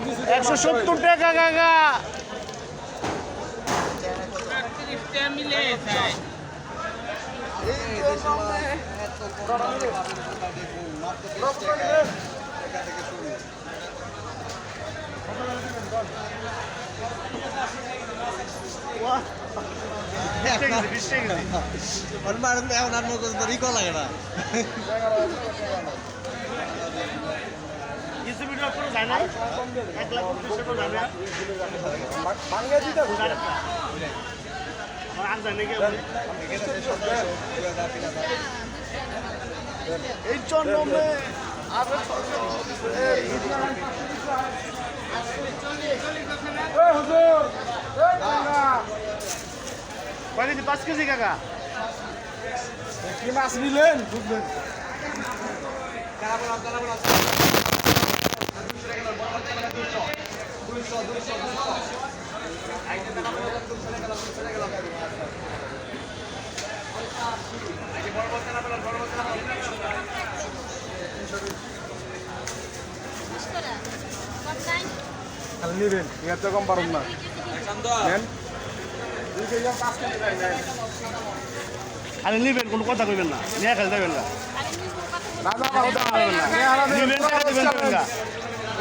170 টাকা কাকা। এই জন্য কেজি 5 কেজি কাকা কি মাছ নিলেন বুঝলেন নিবেন এর তো কম পারুন না খালি নিবেন, কোনো কথা কইবেন না, নিয়ে খেলে দেবেন না।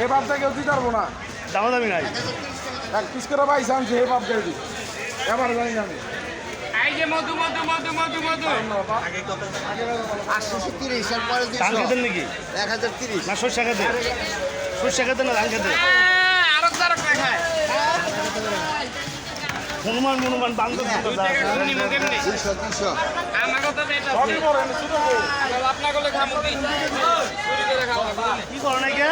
এই বাপটা কেউ দিতে পারবো না, দামা দামি নাই। এক পিস করে পাইছি আমি সেই বাপ দিয়ে দিই এবার জানি না আমি। ধান খেতেন নাকি? 1030 না সর্ষে খেতে? সর্ষে খেতে না ধান খেতে? হনুমান হনুমান বান্ধব কি করো নাই কে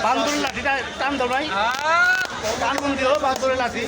বান্দরের লাঠিটা টান দাও নাই, টান মন দিও বান্দরের লাঠি।